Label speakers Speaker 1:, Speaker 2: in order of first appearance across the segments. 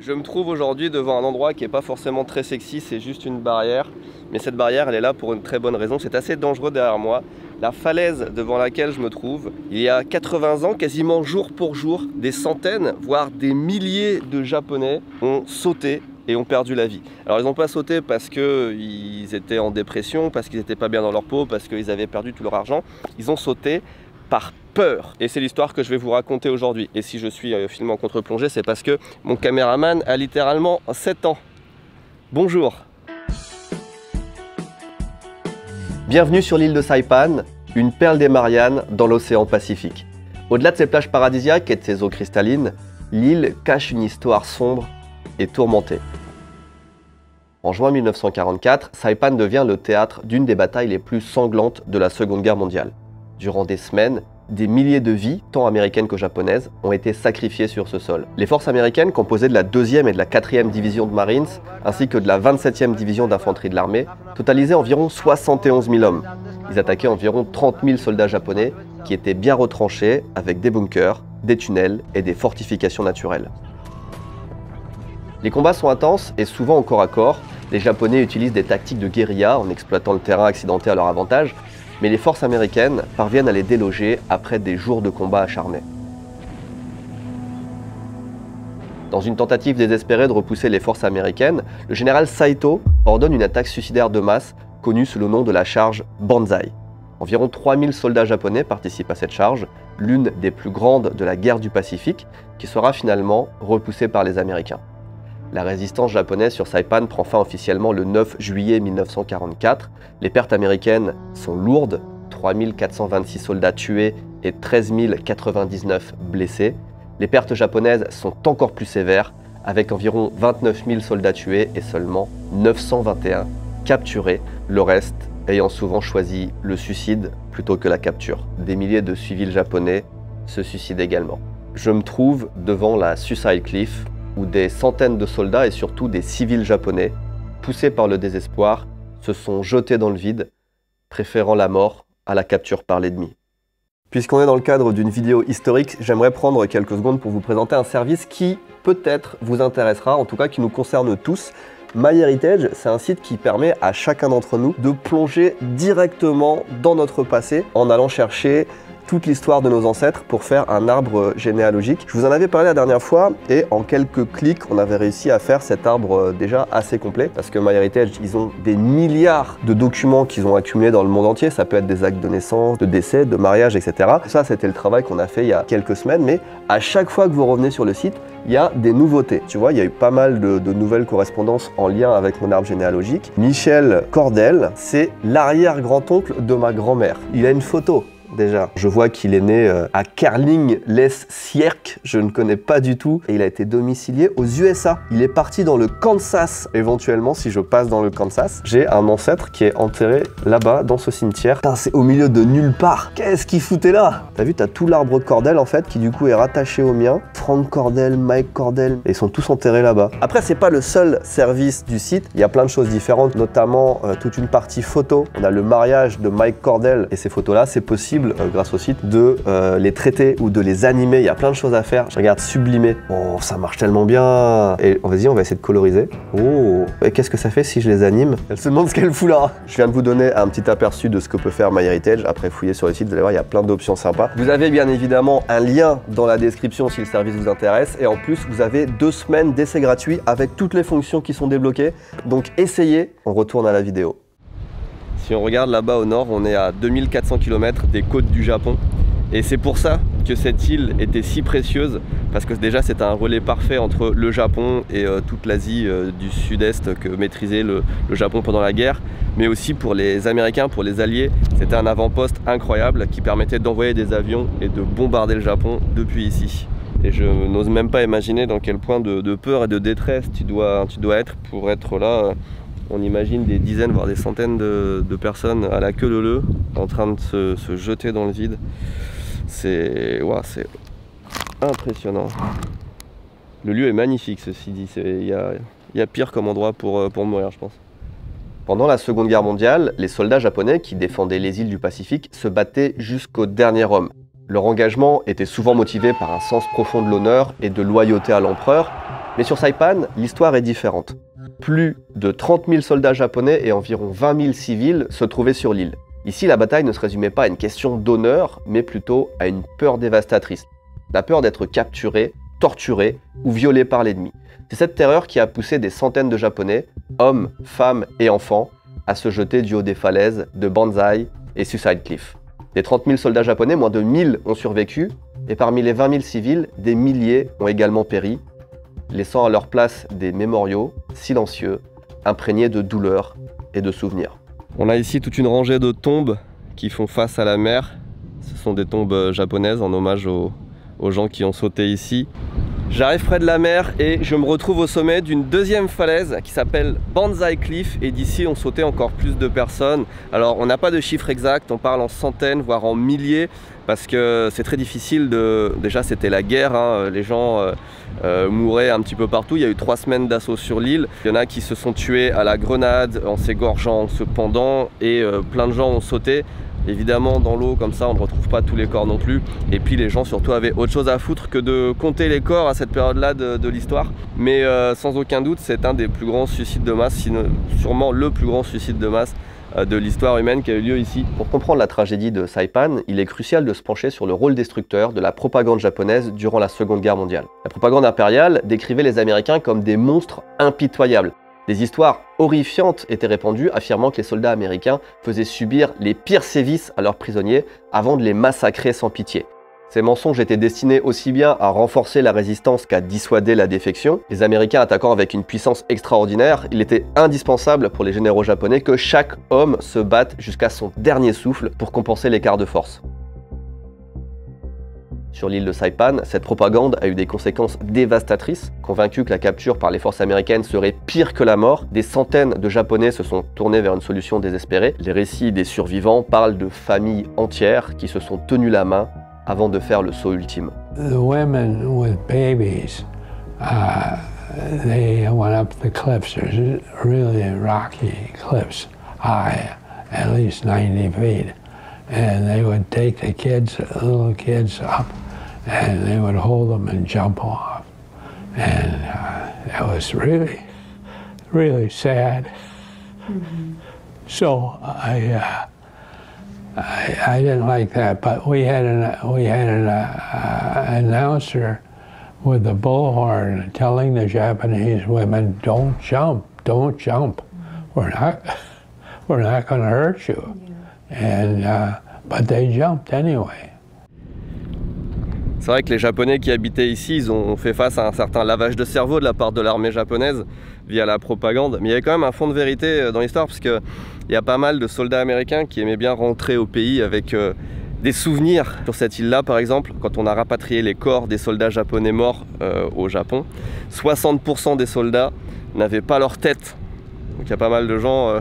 Speaker 1: Je me trouve aujourd'hui devant un endroit qui n'est pas forcément très sexy, c'est juste une barrière. Mais cette barrière, elle est là pour une très bonne raison. C'est assez dangereux derrière moi. La falaise devant laquelle je me trouve, il y a 80 ans, quasiment jour pour jour, des centaines, voire des milliers de Japonais ont sauté et ont perdu la vie. Alors ils n'ont pas sauté parce qu'ils étaient en dépression, parce qu'ils n'étaient pas bien dans leur peau, parce qu'ils avaient perdu tout leur argent. Ils ont sauté par peur. Et c'est l'histoire que je vais vous raconter aujourd'hui. Et si je suis filmé en contre-plongée, c'est parce que mon caméraman a littéralement 7 ans. Bonjour. Bienvenue sur l'île de Saipan, une perle des Mariannes dans l'océan Pacifique. Au-delà de ses plages paradisiaques et de ses eaux cristallines, l'île cache une histoire sombre et tourmentée. En juin 1944, Saipan devient le théâtre d'une des batailles les plus sanglantes de la Seconde Guerre mondiale. Durant des semaines, des milliers de vies, tant américaines que japonaises, ont été sacrifiées sur ce sol. Les forces américaines, composées de la 2e et de la 4e division de Marines, ainsi que de la 27e division d'infanterie de l'armée, totalisaient environ 71 000 hommes. Ils attaquaient environ 30 000 soldats japonais qui étaient bien retranchés avec des bunkers, des tunnels et des fortifications naturelles. Les combats sont intenses et souvent au corps à corps. Les Japonais utilisent des tactiques de guérilla en exploitant le terrain accidenté à leur avantage, mais les forces américaines parviennent à les déloger après des jours de combats acharnés. Dans une tentative désespérée de repousser les forces américaines, le général Saito ordonne une attaque suicidaire de masse connue sous le nom de la charge Banzai. Environ 3000 soldats japonais participent à cette charge, l'une des plus grandes de la guerre du Pacifique, qui sera finalement repoussée par les Américains. La résistance japonaise sur Saipan prend fin officiellement le 9 juillet 1944. Les pertes américaines sont lourdes, 3426 soldats tués et 13 099 blessés. Les pertes japonaises sont encore plus sévères, avec environ 29 000 soldats tués et seulement 921 capturés, le reste ayant souvent choisi le suicide plutôt que la capture. Des milliers de civils japonais se suicident également. Je me trouve devant la Suicide Cliff, où des centaines de soldats et surtout des civils japonais, poussés par le désespoir, se sont jetés dans le vide, préférant la mort à la capture par l'ennemi. Puisqu'on est dans le cadre d'une vidéo historique, j'aimerais prendre quelques secondes pour vous présenter un service qui peut-être vous intéressera, en tout cas qui nous concerne tous. MyHeritage, c'est un site qui permet à chacun d'entre nous de plonger directement dans notre passé en allant chercher toute l'histoire de nos ancêtres pour faire un arbre généalogique. Je vous en avais parlé la dernière fois et en quelques clics, on avait réussi à faire cet arbre déjà assez complet parce que MyHeritage, ils ont des milliards de documents qu'ils ont accumulés dans le monde entier. Ça peut être des actes de naissance, de décès, de mariage, etc. Ça, c'était le travail qu'on a fait il y a quelques semaines, mais à chaque fois que vous revenez sur le site, il y a des nouveautés. Tu vois, il y a eu pas mal de nouvelles correspondances en lien avec mon arbre généalogique. Michel Cordel, c'est l'arrière-grand-oncle de ma grand-mère. Il a une photo. Déjà, je vois qu'il est né à Kerling-les-Sierck, je ne connais pas du tout, et il a été domicilié aux USA. Il est parti dans le Kansas, éventuellement, si je passe dans le Kansas. J'ai un ancêtre qui est enterré là-bas, dans ce cimetière. Putain, c'est au milieu de nulle part. Qu'est-ce qu'il foutait là? T'as vu, t'as tout l'arbre Cordel, en fait, qui du coup est rattaché au mien. Frank Cordel, Mike Cordel, et ils sont tous enterrés là-bas. Après, c'est pas le seul service du site. Il y a plein de choses différentes, notamment toute une partie photo. On a le mariage de Mike Cordel, et ces photos-là, c'est possible grâce au site de les traiter ou de les animer. Il y a plein de choses à faire. Je regarde sublimer. Oh, ça marche tellement bien. Et vas-y, on va essayer de coloriser. Oh, et qu'est-ce que ça fait si je les anime? Elle se demande ce qu'elle fout là. Je viens de vous donner un petit aperçu de ce que peut faire MyHeritage. Après, fouiller sur le site, vous allez voir, il y a plein d'options sympas. Vous avez bien évidemment un lien dans la description si le service vous intéresse. Et en plus, vous avez 2 semaines d'essai gratuit avec toutes les fonctions qui sont débloquées. Donc, essayez. On retourne à la vidéo. Si on regarde là-bas au nord, on est à 2400 km des côtes du Japon. Et c'est pour ça que cette île était si précieuse, parce que déjà c'était un relais parfait entre le Japon et toute l'Asie du sud-est que maîtrisait le Japon pendant la guerre, mais aussi pour les Américains, pour les Alliés. C'était un avant-poste incroyable qui permettait d'envoyer des avions et de bombarder le Japon depuis ici. Et je n'ose même pas imaginer dans quel point de peur et de détresse tu dois être pour être là. On imagine des dizaines, voire des centaines de personnes à la queue leu en train de se jeter dans le vide. C'est impressionnant. Le lieu est magnifique, ceci dit. Il y a pire comme endroit pour mourir, je pense. Pendant la Seconde Guerre mondiale, les soldats japonais qui défendaient les îles du Pacifique se battaient jusqu'au dernier homme. Leur engagement était souvent motivé par un sens profond de l'honneur et de loyauté à l'empereur, Mais sur Saipan, l'histoire est différente. Plus de 30 000 soldats japonais et environ 20 000 civils se trouvaient sur l'île. Ici, la bataille ne se résumait pas à une question d'honneur, mais plutôt à une peur dévastatrice. La peur d'être capturé, torturé ou violé par l'ennemi. C'est cette terreur qui a poussé des centaines de Japonais, hommes, femmes et enfants, à se jeter du haut des falaises de Banzai et Suicide Cliff. Des 30 000 soldats japonais, moins de 1000 ont survécu, et parmi les 20 000 civils, des milliers ont également péri, laissant à leur place des mémoriaux silencieux, imprégnés de douleur et de souvenirs. On a ici toute une rangée de tombes qui font face à la mer. Ce sont des tombes japonaises en hommage aux gens qui ont sauté ici. J'arrive près de la mer et je me retrouve au sommet d'une deuxième falaise qui s'appelle Banzai Cliff, et d'ici ont sauté encore plus de personnes. Alors on n'a pas de chiffre exact, on parle en centaines voire en milliers parce que c'est très difficile de... Déjà c'était la guerre, hein. Les gens mouraient un petit peu partout, il y a eu 3 semaines d'assaut sur l'île. Il y en a qui se sont tués à la grenade, en s'égorgeant, en se pendant, et plein de gens ont sauté. Évidemment dans l'eau comme ça on ne retrouve pas tous les corps non plus, et puis les gens surtout avaient autre chose à foutre que de compter les corps à cette période là de l'histoire. Mais sans aucun doute c'est un des plus grands suicides de masse, sinon sûrement le plus grand suicide de masse de l'histoire humaine qui a eu lieu ici. Pour comprendre la tragédie de Saipan, il est crucial de se pencher sur le rôle destructeur de la propagande japonaise durant la Seconde Guerre mondiale. La propagande impériale décrivait les Américains comme des monstres impitoyables. Des histoires horrifiantes étaient répandues, affirmant que les soldats américains faisaient subir les pires sévices à leurs prisonniers avant de les massacrer sans pitié. Ces mensonges étaient destinés aussi bien à renforcer la résistance qu'à dissuader la défection. Les Américains attaquant avec une puissance extraordinaire, il était indispensable pour les généraux japonais que chaque homme se batte jusqu'à son dernier souffle pour compenser l'écart de force. Sur l'île de Saipan, cette propagande a eu des conséquences dévastatrices. Convaincus que la capture par les forces américaines serait pire que la mort, des centaines de Japonais se sont tournés vers une solution désespérée. Les récits des survivants parlent de familles entières qui se sont tenues la main avant de faire le saut ultime.
Speaker 2: The women with babies, they went up the cliffs. There's really rocky cliffs, high, at least 90 feet. And they would take the kids, little kids up, and they would hold them and jump off. And it was really, really sad. Mm-hmm. So I didn't like that, but we had an announcer with the bullhorn telling the Japanese women, "Don't jump, don't jump. We're not going to hurt you." And, but they jumped anyway.
Speaker 1: C'est vrai que les Japonais qui habitaient ici, ils ont fait face à un certain lavage de cerveau de la part de l'armée japonaise via la propagande. Mais il y avait quand même un fond de vérité dans l'histoire, parce qu'il y a pas mal de soldats américains qui aimaient bien rentrer au pays avec des souvenirs. Sur cette île-là, par exemple, quand on a rapatrié les corps des soldats japonais morts au Japon, 60% des soldats n'avaient pas leur tête. Donc il y a pas mal de gens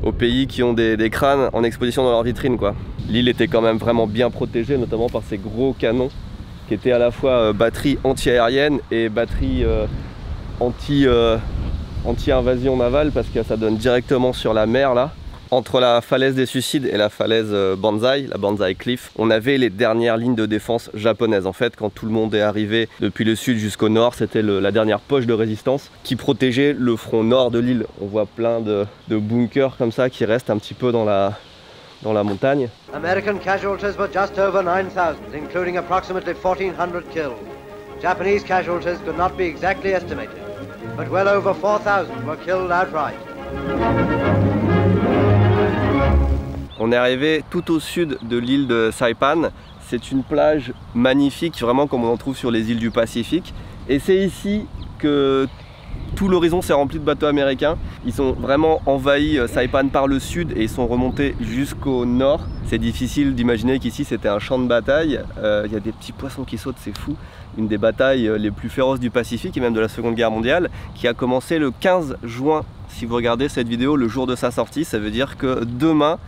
Speaker 1: au pays qui ont des crânes en exposition dans leur vitrine, quoi. L'île était quand même vraiment bien protégée, notamment par ces gros canons qui étaient à la fois batterie anti-aérienne et batterie anti-invasion navale, parce que ça donne directement sur la mer là. Entre la falaise des suicides et la falaise Banzai, la Banzai Cliff, on avait les dernières lignes de défense japonaises. En fait, quand tout le monde est arrivé depuis le sud jusqu'au nord, c'était la dernière poche de résistance qui protégeait le front nord de l'île. On voit plein de bunkers comme ça qui restent un petit peu dans la montagne.
Speaker 3: American casualties were just over 9,000, including approximately 1,400 killed. Japanese casualties could not be exactly estimated, but well over 4,000 were killed outright.
Speaker 1: On est arrivé tout au sud de l'île de Saipan. C'est une plage magnifique, vraiment comme on en trouve sur les îles du Pacifique. Et c'est ici que tout l'horizon s'est rempli de bateaux américains. Ils ont vraiment envahi Saipan par le sud et ils sont remontés jusqu'au nord. C'est difficile d'imaginer qu'ici c'était un champ de bataille. Il y a des petits poissons qui sautent, c'est fou. Une des batailles les plus féroces du Pacifique et même de la Seconde Guerre mondiale, qui a commencé le 15 juin. Si vous regardez cette vidéo le jour de sa sortie, ça veut dire que demain,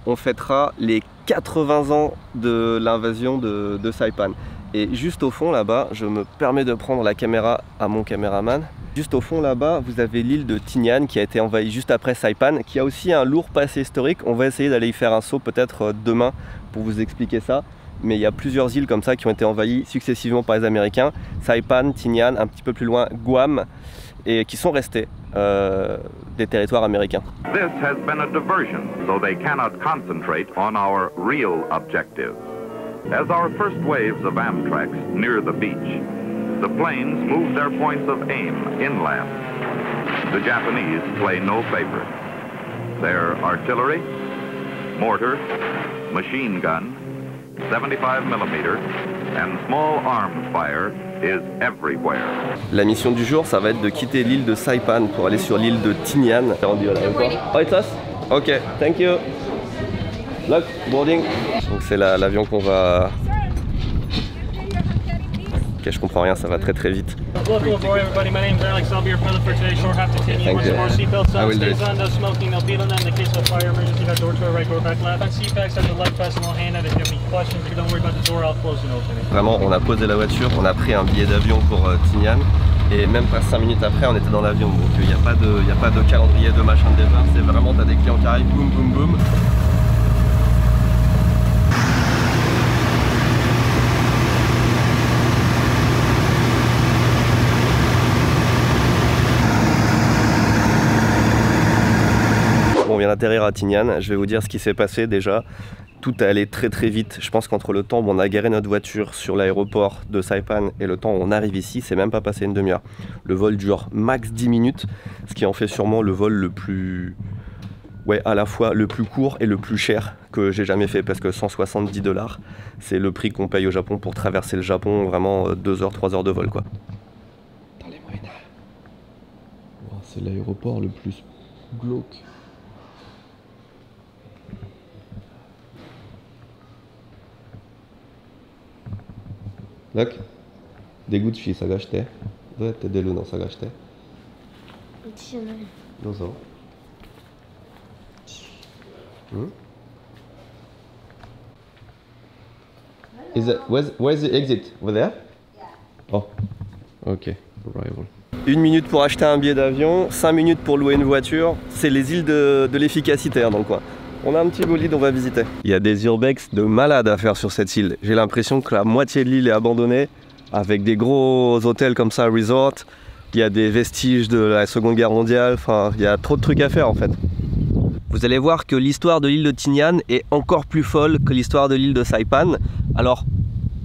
Speaker 1: on fêtera les 80 ans de l'invasion de Saipan. Et juste au fond là-bas, je me permets de prendre la caméra à mon caméraman. Juste au fond là-bas, vous avez l'île de Tinian qui a été envahie juste après Saipan, qui a aussi un lourd passé historique. On va essayer d'aller y faire un saut peut-être demain pour vous expliquer ça. mais il y a plusieurs îles comme ça qui ont été envahies successivement par les Américains. Saipan, Tinian, un petit peu plus loin Guam, et qui sont restés des territoires américains.
Speaker 4: This has been a diversion, so they cannot concentrate on our real objective. As our first waves of Amtraks near the beach, the planes move their points of aim inland. The Japanese play no favorites. Their artillery, mortar, machine gun, 75mm, and small arms fire is everywhere.
Speaker 1: La mission du jour, ça va être de quitter l'île de Saipan pour aller sur l'île de Tinian. T'es rendu à l'aéroport? Oh, it's us? Ok, thank you. Luck, boarding. Donc c'est l'avion qu'on va... Ok, je comprends rien, ça va très très vite.
Speaker 5: Welcome aboard, everybody. My name's Alex. I'll be your pilot for today's short half to Tinian. Once more, seatbelts on, stays on, no smoking, no beetle. In the case of fire emergency, that door to our right, door back left. On seat backs, have the left fasten, we'll hand out. If you have any questions, don't worry about the door, I'll close and open it.
Speaker 1: Vraiment, on a posé la voiture, on a pris un billet d'avion pour Tinian, et même pas 5 minutes après, on était dans l'avion. Donc il n'y a pas de calendrier de machin de départ, c'est vraiment, t'as des clients qui arrivent, boum boum boum. On vient d'atterrir à Tinian, je vais vous dire ce qui s'est passé déjà. Tout est allé très très vite. Je pense qu'entre le temps où on a garé notre voiture sur l'aéroport de Saipan et le temps où on arrive ici, c'est même pas passé une demi-heure. Le vol dure max 10 minutes, ce qui en fait sûrement le vol le plus... Ouais, à la fois le plus court et le plus cher que j'ai jamais fait, parce que 170 $, c'est le prix qu'on paye au Japon pour traverser le Japon, vraiment 2 heures, 3 heures de vol quoi. Dans les moyens. Oh, c'est l'aéroport le plus glauque. Look, 出口探して。どうやって出るの探して。
Speaker 6: うちじゃない。
Speaker 1: どうぞ。Where's the exit? Over there? Oh, ok. Arrival. 1 minute pour acheter un billet d'avion, 5 minutes pour louer une voiture. C'est les îles de l'efficacité dans le coin. On a un petit bolide, on va visiter. Il y a des urbex de malades à faire sur cette île. J'ai l'impression que la moitié de l'île est abandonnée, avec des gros hôtels comme ça, resort. Il y a des vestiges de la Seconde Guerre mondiale. Enfin, il y a trop de trucs à faire en fait. Vous allez voir que l'histoire de l'île de Tinian est encore plus folle que l'histoire de l'île de Saipan. Alors,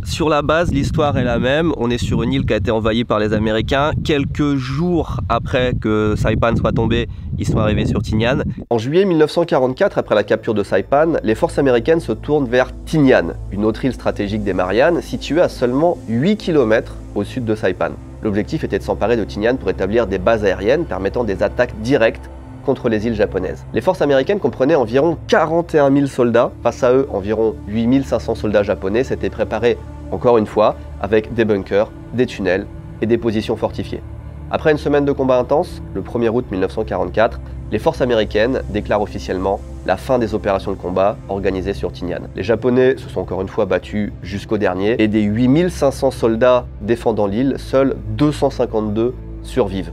Speaker 1: sur la base, l'histoire est la même. On est sur une île qui a été envahie par les Américains. Quelques jours après que Saipan soit tombé, ils sont arrivés sur Tinian. En juillet 1944, après la capture de Saipan, les forces américaines se tournent vers Tinian, une autre île stratégique des Mariannes, située à seulement 8 km au sud de Saipan. L'objectif était de s'emparer de Tinian pour établir des bases aériennes permettant des attaques directes contre les îles japonaises. Les forces américaines comprenaient environ 41 000 soldats. Face à eux, environ 8 500 soldats japonais s'étaient préparés, encore une fois, avec des bunkers, des tunnels et des positions fortifiées. Après une semaine de combats intenses, le 1er août 1944, les forces américaines déclarent officiellement la fin des opérations de combat organisées sur Tinian. Les Japonais se sont encore une fois battus jusqu'au dernier, et des 8 500 soldats défendant l'île, seuls 252 survivent.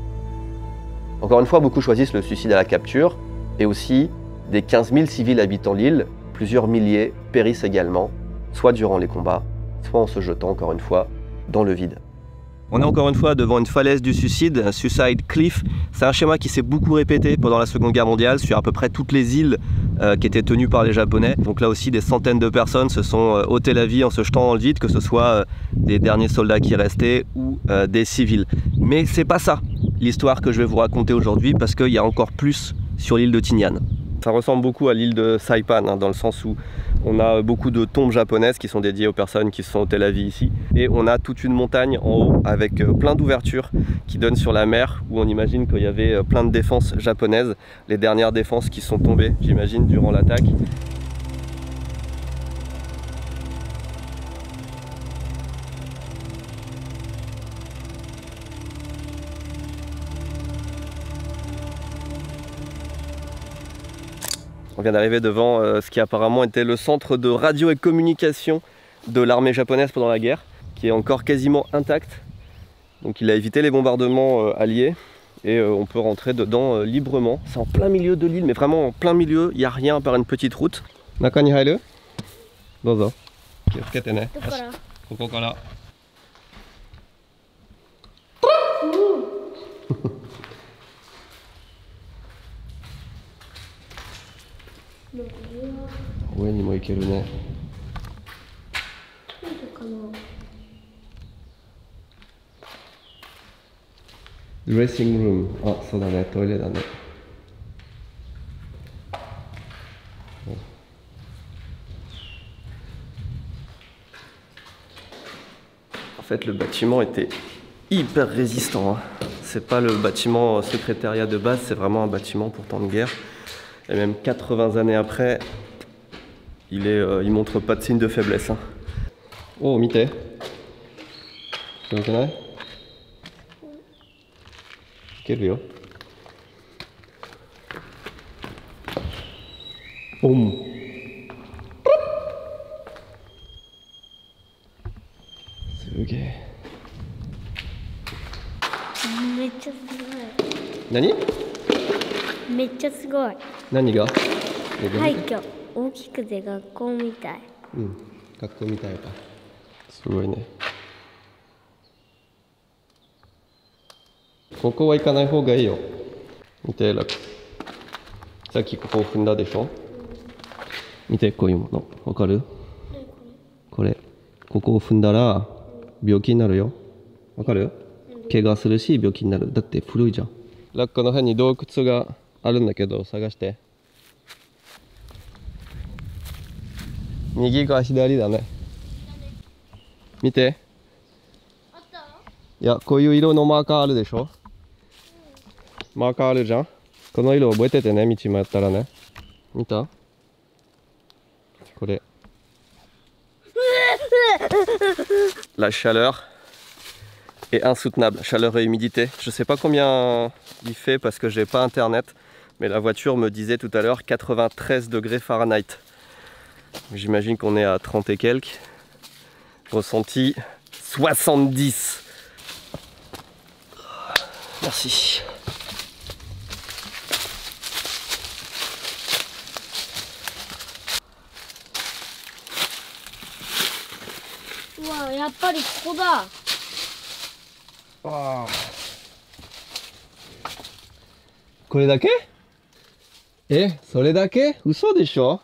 Speaker 1: Encore une fois, beaucoup choisissent le suicide à la capture, et aussi des 15 000 civils habitant l'île, plusieurs milliers périssent également, soit durant les combats, soit en se jetant encore une fois dans le vide. On est encore une fois devant une falaise du suicide, un Suicide Cliff. C'est un schéma qui s'est beaucoup répété pendant la Seconde Guerre mondiale sur à peu près toutes les îles qui étaient tenues par les Japonais. Donc là aussi, des centaines de personnes se sont ôtées la vie en se jetant dans le vide, que ce soit des derniers soldats qui restaient ou des civils. Mais c'est pas ça l'histoire que je vais vous raconter aujourd'hui, parce qu'il y a encore plus sur l'île de Tinian. Ça ressemble beaucoup à l'île de Saipan, dans le sens où on a beaucoup de tombes japonaises qui sont dédiées aux personnes qui se sont ôtées la vie ici. Et on a toute une montagne en haut avec plein d'ouvertures qui donnent sur la mer, où on imagine qu'il y avait plein de défenses japonaises. Les dernières défenses qui sont tombées, j'imagine, durant l'attaque. On vient d'arriver devant ce qui apparemment était le centre de radio et communication de l'armée japonaise pendant la guerre, qui est encore quasiment intact. Donc il a évité les bombardements alliés, et on peut rentrer dedans librement. C'est en plein milieu de l'île, mais vraiment en plein milieu, il n'y a rien à part une petite route. Naka ni hairu? Dozo. 気をつけてね。
Speaker 6: どこから？
Speaker 1: ここから。上にも行けるね。ドレッシングルーム。あ、そうだね、トイレだね。En fait, le bâtiment était hyper résistant. Hein. C'est pas le bâtiment secrétariat de base, c'est vraiment un bâtiment pour temps de guerre. Et même 80 années après, il montre pas de signe de faiblesse. Hein. Oh, Mite. Tu me connais? Quel rio? Boum. Ok.
Speaker 6: めっちゃすごい。
Speaker 1: 何？
Speaker 6: めっちゃすごい。
Speaker 1: 何が？
Speaker 6: 廃墟。大きくて学校みたい。
Speaker 1: うん、学校みたいか。すごいね。ここは行かない方がいいよ。見て、楽。さっきここを踏んだでしょ？見て、こういうもの。わかる？これ。ここを踏んだら病気になるよ。わかる？怪我するし病気になる。だって古いじゃん。ラッコの辺に洞窟があるんだけど探して。右か左だね。見て。いや、こういう色のマーカーあるでしょ？マーカーあるじゃん。この色覚えててね、道迷ったらね。見た？これ。La chaleur est insoutenable, chaleur et humidité. Je sais pas combien il fait parce que j'ai pas internet, mais la voiture me disait tout à l'heure 93 degrés Fahrenheit. J'imagine qu'on est à 30 et quelques. Ressenti 70. Merci.
Speaker 6: Wow, やっぱりここだ。
Speaker 1: これだけ？え、それだけ？嘘でしょ？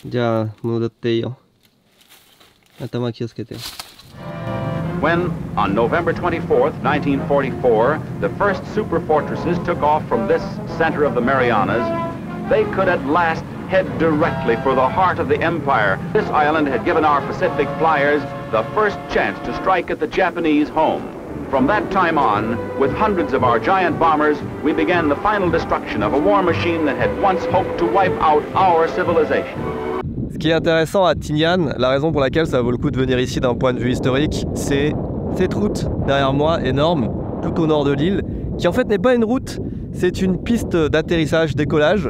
Speaker 1: じゃあ戻っていいよ。頭気をつけて。
Speaker 7: When, on November 24th, 1944, the first super fortresses took off from this center of the Marianas, they could at last head directly for the heart of the empire. This island had given our Pacific flyers the first chance to strike at the Japanese home. From that time on, with hundreds of our giant bombers, we began the final destruction of a war machine that had once hoped to wipe out our civilization.
Speaker 1: Ce qui est intéressant à Tinian, la raison pour laquelle ça vaut le coup de venir ici d'un point de vue historique, c'est cette route derrière moi, énorme, tout au nord de l'île, qui en fait n'est pas une route, c'est une piste d'atterrissage-décollage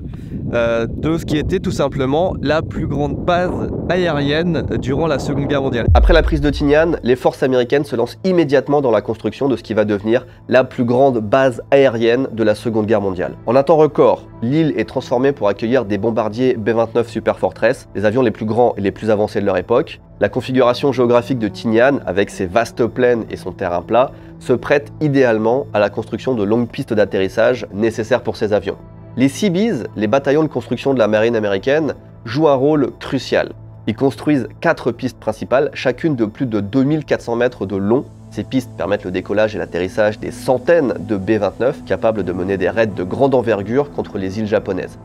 Speaker 1: de ce qui était tout simplement la plus grande base aérienne durant la Seconde Guerre mondiale. Après la prise de Tinian, les forces américaines se lancent immédiatement dans la construction de ce qui va devenir la plus grande base aérienne de la Seconde Guerre mondiale. En un temps record, l'île est transformée pour accueillir des bombardiers B-29 Super Fortress, les avions les plus grands et les plus avancés de leur époque. La configuration géographique de Tinian, avec ses vastes plaines et son terrain plat, se prête idéalement à la construction de longues pistes d'atterrissage nécessaires pour ces avions. Les Seabees, les bataillons de construction de la marine américaine, jouent un rôle crucial. Ils construisent 4 pistes principales, chacune de plus de 2400 mètres de long. Ces pistes permettent le décollage et l'atterrissage des centaines de B-29 capables de mener des raids de grande envergure contre les îles japonaises.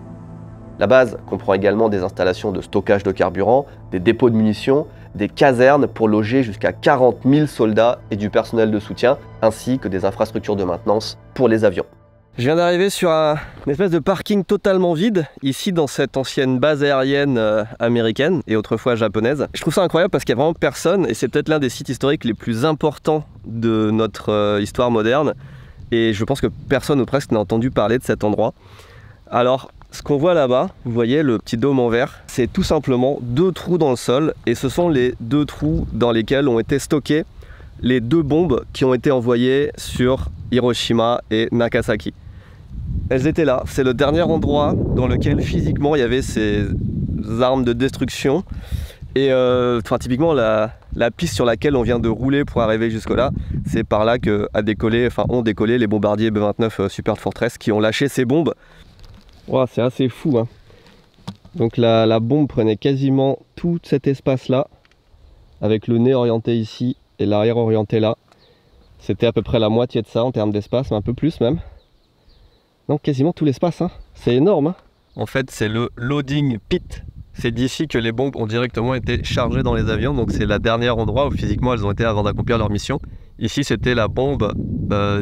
Speaker 1: La base comprend également des installations de stockage de carburant, des dépôts de munitions, des casernes pour loger jusqu'à 40 000 soldats et du personnel de soutien, ainsi que des infrastructures de maintenance pour les avions. Je viens d'arriver sur une espèce de parking totalement vide, ici dans cette ancienne base aérienne américaine et autrefois japonaise. Je trouve ça incroyable parce qu'il n'y a vraiment personne et c'est peut-être l'un des sites historiques les plus importants de notre histoire moderne. Et je pense que personne ou presque n'a entendu parler de cet endroit. Alors, ce qu'on voit là-bas, vous voyez le petit dôme en verre, c'est tout simplement 2 trous dans le sol et ce sont les 2 trous dans lesquels ont été stockées les 2 bombes qui ont été envoyées sur Hiroshima et Nagasaki. elles étaient là. C'est le dernier endroit dans lequel physiquement il y avait ces armes de destruction. Et typiquement la piste sur laquelle on vient de rouler pour arriver jusque là, c'est par là ont décollé les bombardiers B-29 Super Fortress qui ont lâché ces bombes. Wow, c'est assez fou, hein. Donc la bombe prenait quasiment tout cet espace là, avec le nez orienté ici et l'arrière orienté là. C'était à peu près la moitié de ça en termes d'espace, mais un peu plus même. Donc quasiment tout l'espace, hein. C'est énorme, hein. En fait c'est le loading pit. C'est d'ici que les bombes ont directement été chargées dans les avions, donc c'est le dernier endroit où physiquement elles ont été avant d'accomplir leur mission. Ici c'était la bombe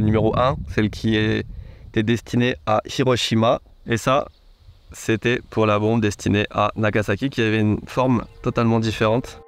Speaker 1: numéro 1, celle qui était destinée à Hiroshima, et ça c'était pour la bombe destinée à Nagasaki qui avait une forme totalement différente.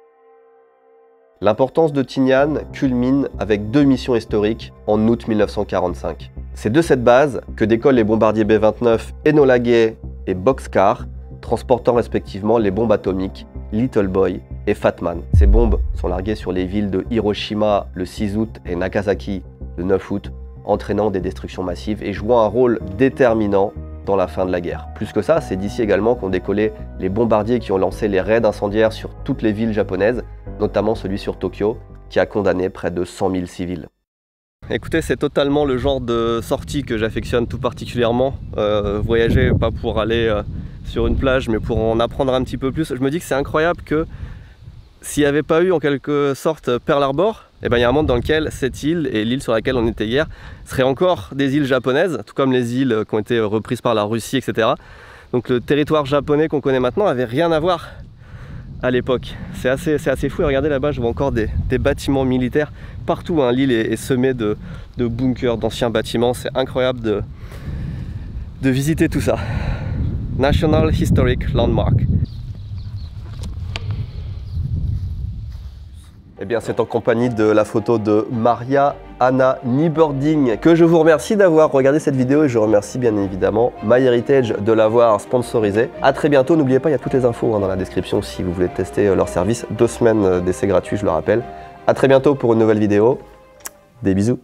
Speaker 1: L'importance de Tinian culmine avec 2 missions historiques en août 1945. C'est de cette base que décollent les bombardiers B-29 Enola Gay et Boxcar, transportant respectivement les bombes atomiques Little Boy et Fat Man. Ces bombes sont larguées sur les villes de Hiroshima le 6 août et Nagasaki le 9 août, entraînant des destructions massives et jouant un rôle déterminant dans la fin de la guerre. Plus que ça, c'est d'ici également qu'ont décollé les bombardiers qui ont lancé les raids incendiaires sur toutes les villes japonaises, notamment celui sur Tokyo, qui a condamné près de 100 000 civils. Écoutez, c'est totalement le genre de sortie que j'affectionne tout particulièrement. Voyager, pas pour aller sur une plage, mais pour en apprendre un petit peu plus. Je me dis que c'est incroyable que s'il n'y avait pas eu en quelque sorte Pearl Harbor, eh ben, il y a un monde dans lequel cette île et l'île sur laquelle on était hier seraient encore des îles japonaises, tout comme les îles qui ont été reprises par la Russie, etc. Donc le territoire japonais qu'on connaît maintenant n'avait rien à voir à l'époque. C'est assez fou. Et regardez là-bas, je vois encore des bâtiments militaires partout, hein. L'île est semée de bunkers, d'anciens bâtiments. C'est incroyable de visiter tout ça. National Historic Landmark. Eh bien, c'est en compagnie de la photo de Maria Anna Nieberding que je vous remercie d'avoir regardé cette vidéo et je remercie bien évidemment MyHeritage de l'avoir sponsorisé. A très bientôt, n'oubliez pas, il y a toutes les infos dans la description si vous voulez tester leur service. 2 semaines d'essai gratuit, je le rappelle. A très bientôt pour une nouvelle vidéo. Des bisous.